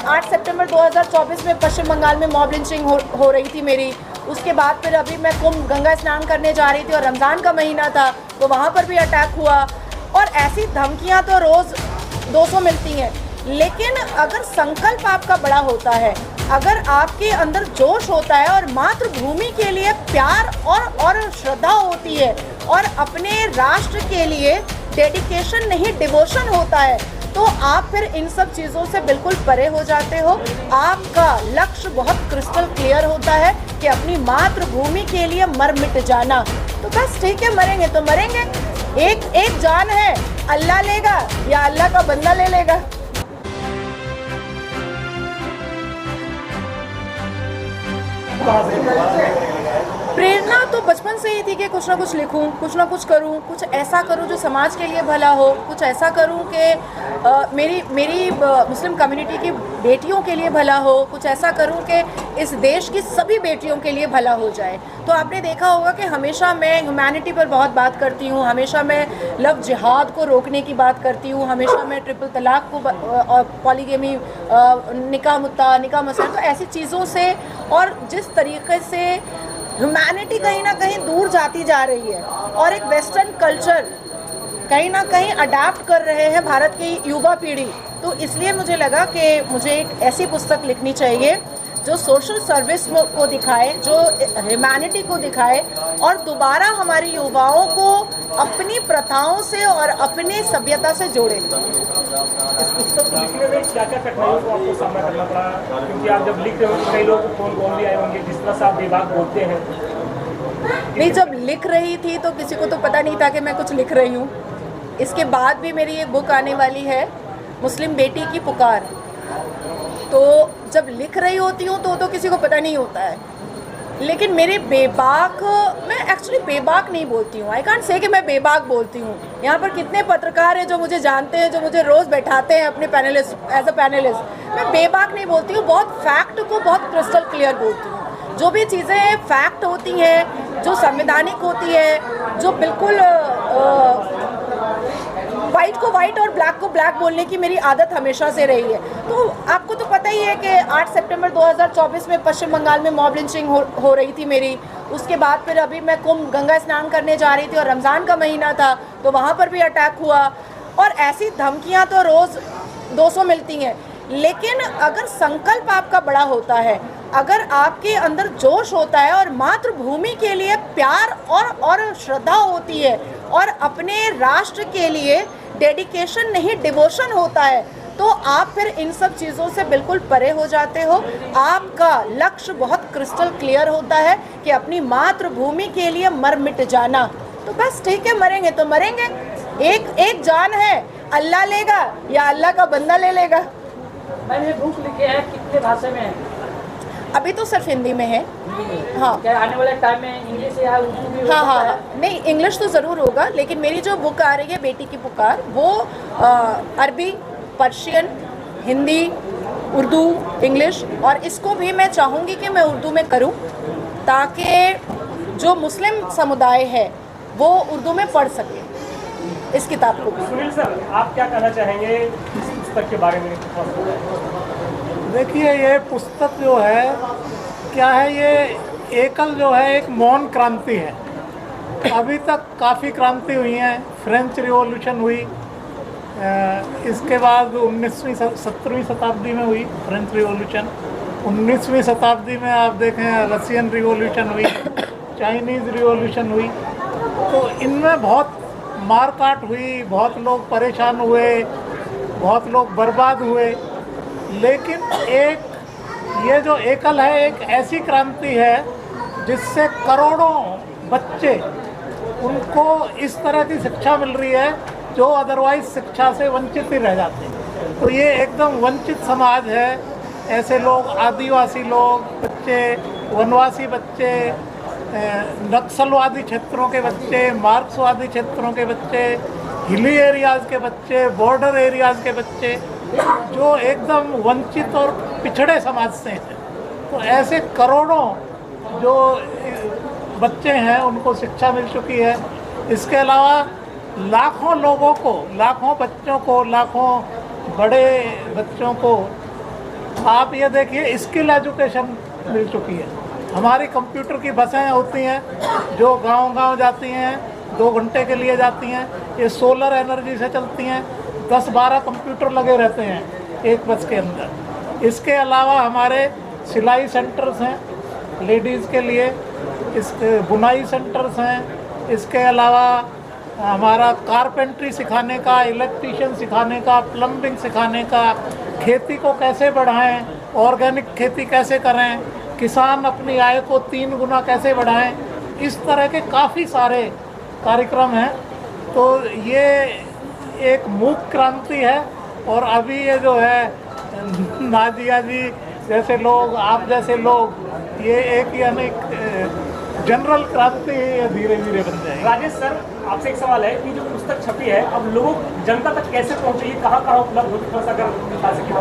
8 सितंबर 2024 में पश्चिम बंगाल में mob lynching हो रही थी मेरी। उसके बाद फिर अभी मैं कुंभ गंगा स्नान करने जा रही थी और रमज़ान का महीना था तो वहाँ पर भी अटैक हुआ। और ऐसी धमकियाँ तो रोज़ 200 मिलती हैं, लेकिन अगर संकल्प आपका बड़ा होता है, अगर आपके अंदर जोश होता है और मातृभूमि के लिए प्यार और श्रद्धा होती है और अपने राष्ट्र के लिए डेडिकेशन नहीं डिवोशन होता है, तो आप फिर इन सब चीज़ों से बिल्कुल परे हो जाते हो। आपका लक्ष्य बहुत क्रिस्टल क्लियर होता है कि अपनी मातृभूमि के लिए मर मिट जाना। तो बस ठीक है, मरेंगे तो मरेंगे, एक जान है, अल्लाह लेगा या अल्लाह का बंदा ले लेगा। प्रेरणा तो बचपन से ही थी कि कुछ ना कुछ लिखूं, कुछ ना कुछ करूं, कुछ ऐसा करूं जो समाज के लिए भला हो, कुछ ऐसा करूं कि मेरी मुस्लिम कम्युनिटी की बेटियों के लिए भला हो, कुछ ऐसा करूं कि इस देश की सभी बेटियों के लिए भला हो जाए। तो आपने देखा होगा कि हमेशा मैं ह्यूमैनिटी पर बहुत बात करती हूँ, हमेशा मैं लव जिहाद को रोकने की बात करती हूँ, हमेशा मैं ट्रिपल तलाक को और पॉलीगेमी, निकाह मुत्ता, निकाह मसला, तो ऐसी चीज़ों से और जिस तरीके से ह्यूमैनिटी कहीं ना कहीं दूर जाती जा रही है और एक वेस्टर्न कल्चर कहीं ना कहीं अडाप्ट कर रहे हैं भारत की युवा पीढ़ी, तो इसलिए मुझे लगा कि मुझे एक ऐसी पुस्तक लिखनी चाहिए जो सोशल सर्विस को दिखाए, जो ह्यूमैनिटी को दिखाए और दोबारा हमारी युवाओं को अपनी प्रथाओं से और अपनी सभ्यता से जोड़े। इस पुस्तक को लिखने में क्या क्या कठिनाइयों को आपको सामना करना पड़ा? क्योंकि आप जब लिख रहे हो कई लोग फोन कॉल भी आए होंगे, जिस तरह से आप बेबाक बोलते हैं। नहीं, जब लिख रही थी तो किसी को तो पता नहीं था कि मैं कुछ लिख रही हूँ। इसके बाद भी मेरी एक बुक आने वाली है, मुस्लिम बेटी की पुकार। तो जब लिख रही होती हूँ तो किसी को पता नहीं होता है, लेकिन मेरे बेबाक, मैं एक्चुअली बेबाक नहीं बोलती हूँ। आई कांट से कि मैं बेबाक बोलती हूँ। यहाँ पर कितने पत्रकार हैं जो मुझे जानते हैं, जो मुझे रोज़ बैठाते हैं अपने पैनलिस्ट एज अ पैनलिस्ट। मैं बेबाक नहीं बोलती हूँ, बहुत फैक्ट को बहुत क्रिस्टल क्लियर बोलती हूँ। जो भी चीज़ें फैक्ट होती हैं, जो संवैधानिक होती है, जो बिल्कुल वाइट को वाइट और ब्लैक को ब्लैक बोलने की मेरी आदत हमेशा से रही है। तो आपको तो पता ही है कि 8 सितंबर 2024 में पश्चिम बंगाल में मॉब लिंचिंग हो रही थी मेरी। उसके बाद फिर अभी मैं कुंभ गंगा स्नान करने जा रही थी और रमज़ान का महीना था तो वहाँ पर भी अटैक हुआ। और ऐसी धमकियाँ तो रोज़ 200 मिलती हैं, लेकिन अगर संकल्प आपका बड़ा होता है, अगर आपके अंदर जोश होता है और मातृभूमि के लिए प्यार और श्रद्धा होती है और अपने राष्ट्र के लिए डेडिकेशन नहीं डिवोशन होता है, तो आप फिर इन सब चीज़ों से बिल्कुल परे हो जाते हो। आपका लक्ष्य बहुत क्रिस्टल क्लियर होता है कि अपनी मातृभूमि के लिए मर मिट जाना। तो बस ठीक है, मरेंगे तो मरेंगे, एक जान है, अल्लाह लेगा या अल्लाह का बंदा ले लेगा। मैंने बुक लिखे हैं, कितने भाषा में है? अभी तो सिर्फ हिंदी में है। हाँ, क्या आने वाले टाइम में इंग्लिश या उर्दू भी? हाँ, नहीं, इंग्लिश तो ज़रूर होगा, लेकिन मेरी जो बुक आ रही है बेटी की पुकार, वो अरबी, पर्शियन, हिंदी, उर्दू, इंग्लिश, और इसको भी मैं चाहूँगी कि मैं उर्दू में करूँ ताकि जो मुस्लिम समुदाय है वो उर्दू में पढ़ सके इस किताब को भी। सुनील सर, आप क्या कहना चाहेंगे इस पुस्तक के बारे में? देखिए, ये पुस्तक जो है क्या है, ये एकल जो है एक मौन क्रांति है। अभी तक काफ़ी क्रांति हुई हैं, फ्रेंच रिवॉल्यूशन हुई, इसके बाद 17वीं शताब्दी में हुई फ्रेंच रिवॉल्यूशन, 19वीं शताब्दी में आप देखें रशियन रिवॉल्यूशन हुई, चाइनीज़ रिवॉल्यूशन हुई। तो इनमें बहुत मारकाट हुई, बहुत लोग परेशान हुए, बहुत लोग बर्बाद हुए, लेकिन एक ये जो एकल है एक ऐसी क्रांति है जिससे करोड़ों बच्चे, उनको इस तरह की शिक्षा मिल रही है जो अदरवाइज शिक्षा से वंचित ही रह जाते हैं। तो ये एकदम वंचित समाज है। ऐसे लोग, आदिवासी लोग, बच्चे, वनवासी बच्चे, नक्सलवादी क्षेत्रों के बच्चे, मार्क्सवादी क्षेत्रों के बच्चे, हिली एरियाज़ के बच्चे, बॉर्डर एरियाज़ के बच्चे, जो एकदम वंचित और पिछड़े समाज से हैं, तो ऐसे करोड़ों जो बच्चे हैं उनको शिक्षा मिल चुकी है। इसके अलावा लाखों लोगों को, लाखों बच्चों को, लाखों बड़े बच्चों को आप ये देखिए स्किल एजुकेशन मिल चुकी है। हमारी कंप्यूटर की बसें होती हैं जो गांव-गांव जाती हैं, 2 घंटे के लिए जाती हैं। ये सोलर एनर्जी से चलती हैं। 10-12 कंप्यूटर लगे रहते हैं एक बस के अंदर। इसके अलावा हमारे सिलाई सेंटर्स हैं लेडीज़ के लिए, इसके बुनाई सेंटर्स हैं। इसके अलावा हमारा कारपेंट्री सिखाने का, इलेक्ट्रीशियन सिखाने का, प्लम्बिंग सिखाने का, खेती को कैसे बढ़ाएं, ऑर्गेनिक खेती कैसे करें, किसान अपनी आय को 3 गुना कैसे बढ़ाएं, इस तरह के काफ़ी सारे कार्यक्रम हैं। तो ये एक मूक क्रांति है। और अभी ये जो है नाजिया जी जैसे लोग, आप जैसे लोग, ये एक यानी जनरल क्रांति है, ये धीरे धीरे बन जाएगी। राजेश सर, आपसे एक सवाल है कि जो पुस्तक छपी है अब लोगों जनता तक कैसे पहुंचेगी, कहाँ कहाँ उपलब्ध होगी, थोड़ा सा अगर बता सकें।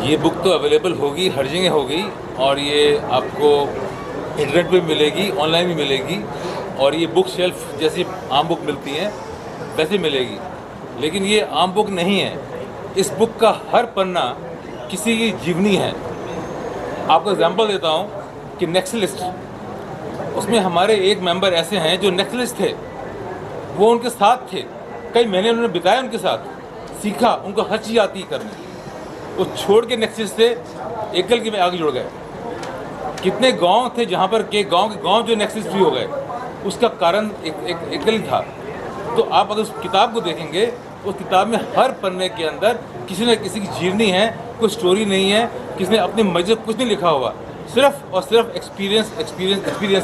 ये बुक तो अवेलेबल होगी, हर जगह होगी, और ये आपको इंटरनेट पे मिलेगी, ऑनलाइन भी मिलेगी, और ये बुक शेल्फ जैसी आम बुक मिलती हैं वैसे मिलेगी। लेकिन ये आम बुक नहीं है। इस बुक का हर पन्ना किसी की जीवनी है। आपको एग्जांपल देता हूँ कि नेक्सलिस्ट, उसमें हमारे एक मेंबर ऐसे हैं जो नेक्सलिस्ट थे। वो उनके साथ थे, कई महीने उन्होंने बिताए उनके साथ, सीखा, उनको हर चीज़ आती करनी। वो छोड़ के नेक्सलिस्ट से एकल के में आगे जुड़ गए। कितने गांव थे जहाँ पर के गांव जो नेक्सलिस्ट फ्री हो गए, उसका कारण एक एकल ही था। तो आप अगर उस किताब को देखेंगे, उस किताब में हर पन्ने के अंदर किसी न किसी की जीवनी है, कोई स्टोरी नहीं है, किसी ने अपने मजहब कुछ नहीं लिखा हुआ, सिर्फ और सिर्फ एक्सपीरियंस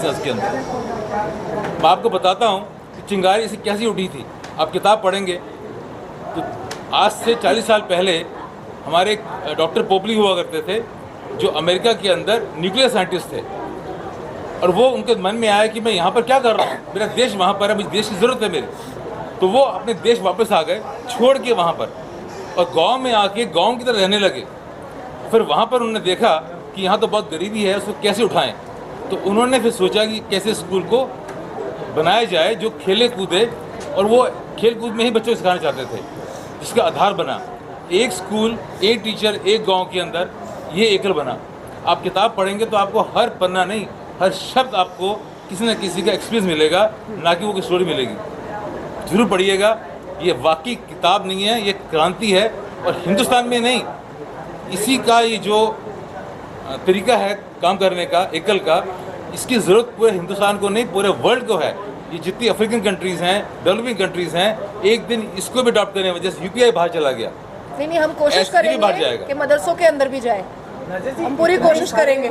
है उसके अंदर। मैं आपको बताता हूँ कि चिंगारी से कैसी उठी थी। आप किताब पढ़ेंगे तो आज से 40 साल पहले हमारे डॉक्टर पोपली हुआ करते थे, जो अमेरिका के अंदर न्यूक्लियर साइंटिस्ट थे। और वो उनके मन में आया कि मैं यहाँ पर क्या कर रहा हूँ, मेरा देश वहाँ पर है, मुझे देश की ज़रूरत है मेरी। तो वो अपने देश वापस आ गए, छोड़ के वहाँ पर, और गांव में आके गांव की तरह रहने लगे। फिर वहाँ पर उन्होंने देखा कि यहाँ तो बहुत गरीबी है, उसको कैसे उठाएं। तो उन्होंने फिर सोचा कि कैसे स्कूल को बनाया जाए जो खेले कूदे, और वो खेल कूद में ही बच्चों को सिखाना चाहते थे, जिसका आधार बना एक स्कूल, एक टीचर, एक गाँव के अंदर ये एकल बना। आप किताब पढ़ेंगे तो आपको हर पन्ना नहीं, हर शब्द आपको किसी न किसी का एक्सपीरियंस मिलेगा, ना कि वो कोई स्टोरी मिलेगी। जरूर पढ़िएगा। ये वाकई किताब नहीं है, ये क्रांति है। और हिंदुस्तान में नहीं, इसी का ये जो तरीका है काम करने का, एकल का, इसकी ज़रूरत पूरे हिंदुस्तान को नहीं, पूरे वर्ल्ड को है। ये जितनी अफ्रीकन कंट्रीज़ हैं, डेवलपिंग कंट्रीज़ हैं, एक दिन इसको भी अडॉप्ट करने वजह से यूपीआई बाहर चला गया। नहीं, हम कोशिश करेंगे कि मदरसों के अंदर भी जाए। हम पूरी कोशिश करेंगे।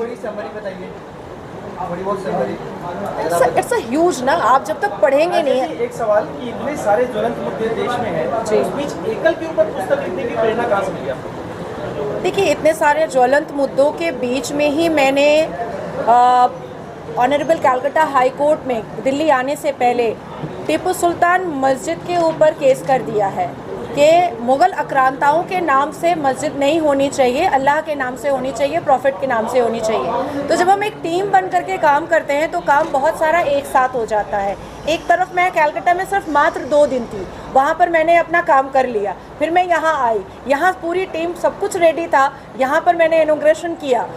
इट्स अ ह्यूज ना, आप जब तक पढ़ेंगे नहीं है। एक सवाल कि इतने सारे ज्वलंत मुद्दे देश में हैं, उस बीच एकल के ऊपर पुस्तक लिखने की प्रेरणा कहाँ से मिली आपको? देखिए, इतने सारे ज्वलंत मुद्दों के बीच में ही मैंने ऑनरेबल कलकत्ता हाई कोर्ट में दिल्ली आने से पहले टीपू सुल्तान मस्जिद के ऊपर केस कर दिया है कि मुग़ल आक्रांताओं के नाम से मस्जिद नहीं होनी चाहिए, अल्लाह के नाम से होनी चाहिए, प्रॉफिट के नाम से होनी चाहिए। तो जब हम एक टीम बन करके काम करते हैं तो काम बहुत सारा एक साथ हो जाता है। एक तरफ मैं कलकत्ता में सिर्फ मात्र 2 दिन थी, वहाँ पर मैंने अपना काम कर लिया। फिर मैं यहाँ आई, यहाँ पूरी टीम सब कुछ रेडी था, यहाँ पर मैंने इनॉग्रेशन किया।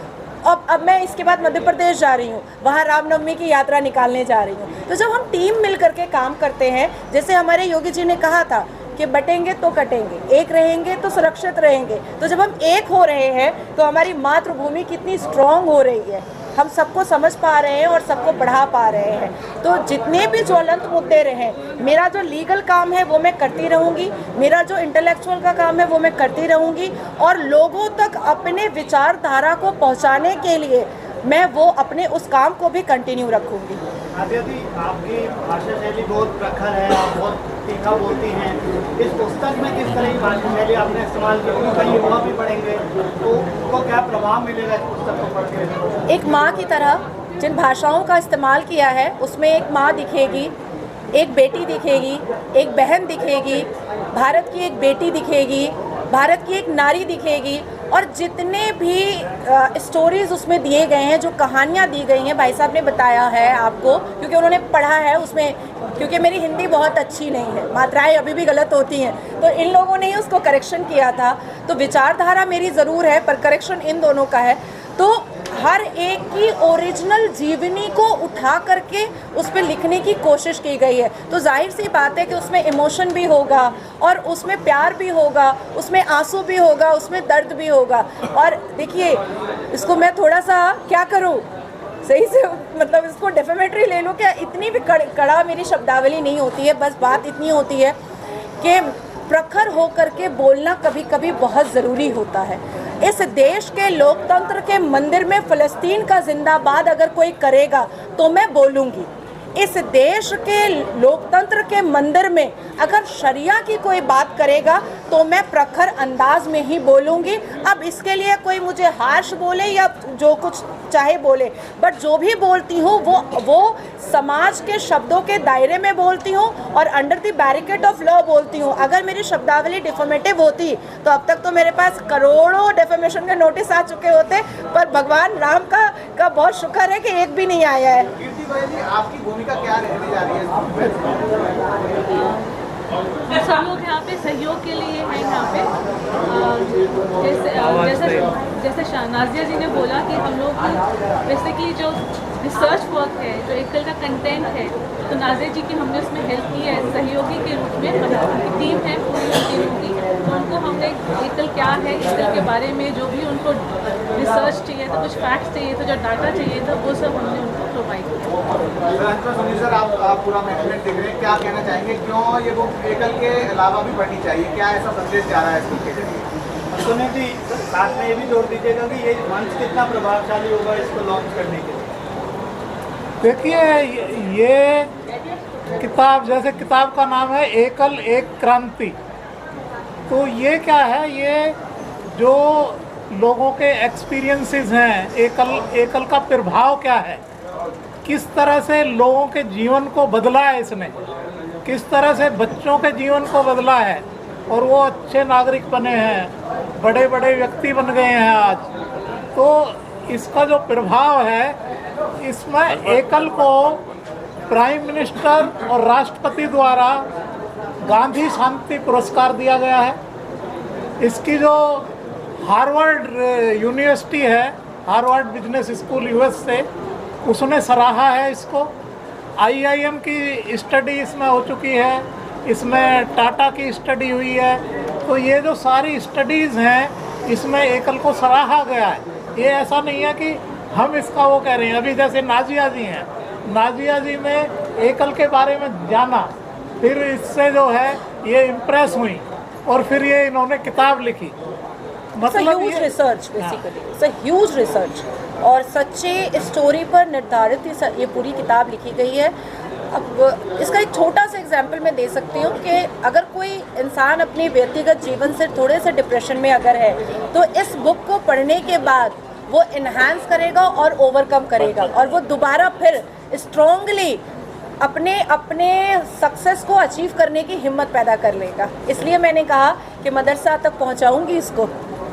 अब मैं इसके बाद मध्य प्रदेश जा रही हूँ, वहाँ रामनवमी की यात्रा निकालने जा रही हूँ। तो जब हम टीम मिल करके काम करते हैं, जैसे हमारे योगी जी ने कहा था कि बटेंगे तो कटेंगे, एक रहेंगे तो सुरक्षित रहेंगे। तो जब हम एक हो रहे हैं तो हमारी मातृभूमि कितनी स्ट्रॉन्ग हो रही है, हम सबको समझ पा रहे हैं और सबको बढ़ा पा रहे हैं। तो जितने भी ज्वलंत मुद्दे रहे, मेरा जो लीगल काम है वो मैं करती रहूँगी, मेरा जो इंटेलेक्चुअल का काम है वो मैं करती रहूँगी, और लोगों तक अपने विचारधारा को पहुँचाने के लिए मैं वो अपने उस काम को भी कंटिन्यू रखूँगी। आदित्य जी, आपकी भाषा शैली बहुत प्रखर है, आप बहुत तीखा बोलती हैं। इस पुस्तक में किस तरह की भाषा शैली आपने इस्तेमाल की? क्योंकि कई युवा भी पढ़ेंगे तो उनको क्या प्रभाव मिलेगा इस पुस्तक को पढ़ के? एक माँ की तरह जिन भाषाओं का इस्तेमाल किया है, उसमें एक माँ दिखेगी, एक बेटी दिखेगी, एक बहन दिखेगी, भारत की एक बेटी दिखेगी, भारत की एक नारी दिखेगी, और जितने भी स्टोरीज उसमें दिए गए हैं, जो कहानियाँ दी गई हैं, भाई साहब ने बताया है आपको, क्योंकि उन्होंने पढ़ा है उसमें, क्योंकि मेरी हिंदी बहुत अच्छी नहीं है, मात्राएं अभी भी गलत होती हैं, तो इन लोगों ने ही उसको करेक्शन किया था। तो विचारधारा मेरी ज़रूर है, पर करेक्शन इन दोनों का है। तो हर एक की ओरिजिनल जीवनी को उठा करके उस पर लिखने की कोशिश की गई है। तो जाहिर सी बात है कि उसमें इमोशन भी होगा, और उसमें प्यार भी होगा, उसमें आंसू भी होगा, उसमें दर्द भी होगा। और देखिए, इसको मैं थोड़ा सा क्या करूँ, सही से मतलब इसको डेफिनेटरी ले लो, क्या इतनी भी कड़ा मेरी शब्दावली नहीं होती है। बस बात इतनी होती है कि प्रखर होकर के बोलना कभी कभी बहुत ज़रूरी होता है। इस देश के लोकतंत्र के मंदिर में फ़लस्तीन का जिंदाबाद अगर कोई करेगा तो मैं बोलूँगी। इस देश के लोकतंत्र के मंदिर में अगर शरिया की कोई बात करेगा तो मैं प्रखर अंदाज में ही बोलूँगी। अब इसके लिए कोई मुझे हार्श बोले या जो कुछ चाहे बोले, बट जो भी बोलती हूँ वो समाज के शब्दों के दायरे में बोलती हूँ और under the barricade of law बोलती हूँ। अगर मेरी शब्दावली डिफॉर्मेटिव होती तो अब तक तो मेरे पास करोड़ों डेफॉर्मेशन के नोटिस आ चुके होते, पर भगवान राम का बहुत शुक्र है कि एक भी नहीं आया है। कीर्ति भाई जी, आपकी भूमिका क्या रहने जा रही है? सब लोग यहाँ पे सहयोग के लिए हैं। यहाँ पे जैसे नाजिया जी ने बोला कि हम लोग बेसिकली जो रिसर्च वर्क है, जो एकल का कंटेंट है, तो नाजिया जी की हमने उसमें हेल्प की है सहयोगी के रूप में। उनकी टीम है पूरी टीम की, तो उनको हमने एकल क्या है, एकल के बारे में जो भी उनको रिसर्च चाहिए था, कुछ फैक्ट्स चाहिए था, जो डाटा चाहिए था, वो सब हमने उनको प्रोवाइड किया। सुनील सर, आप पूरा मैनेजमेंट देख रहे हैं, क्या कहना चाहेंगे, क्यों ये बुक एकल के अलावा भी पढ़नी चाहिए, क्या ऐसा संदेश जा रहा है इसके जरिए? सुनील जी, साथ में ये भी जोड़ दीजिएगा कि ये मंच कितना प्रभावशाली होगा इसको लॉन्च करने के लिए। देखिए, ये किताब, जैसे किताब का नाम है एकल एक क्रांति, तो ये क्या है, ये जो लोगों के एक्सपीरियंसेस हैं, एकल का प्रभाव क्या है, किस तरह से लोगों के जीवन को बदला है इसने, किस तरह से बच्चों के जीवन को बदला है, और वो अच्छे नागरिक बने हैं, बड़े बड़े व्यक्ति बन गए हैं आज। तो इसका जो प्रभाव है, इसमें एकल को प्राइम मिनिस्टर और राष्ट्रपति द्वारा गांधी शांति पुरस्कार दिया गया है। इसकी जो हार्वर्ड यूनिवर्सिटी है, हार्वर्ड बिजनेस स्कूल यूएस से, उसने सराहा है इसको। IIM की स्टडी इसमें हो चुकी है, इसमें टाटा की स्टडी हुई है। तो ये जो सारी स्टडीज़ हैं, इसमें एकल को सराहा गया है। ये ऐसा नहीं है कि हम इसका वो कह रहे हैं। अभी जैसे नाजिया जी हैं, नाजिया जी ने एकल के बारे में जाना, फिर इससे जो है ये इम्प्रेस हुई, और फिर ये इन्होंने किताब लिखी। मतलब huge research, basically huge research, और सच्चे स्टोरी पर निर्धारित ये पूरी किताब लिखी गई है। अब इसका एक छोटा सा एग्जाम्पल मैं दे सकती हूँ कि अगर कोई इंसान अपने व्यक्तिगत जीवन से थोड़े से डिप्रेशन में अगर है, तो इस बुक को पढ़ने के बाद वो इन्हांस करेगा और ओवरकम करेगा, और वो दोबारा फिर स्ट्रॉन्गली अपने सक्सेस को अचीव करने की हिम्मत पैदा कर लेगा। इसलिए मैंने कहा कि मदरसा तक पहुँचाऊँगी इसको।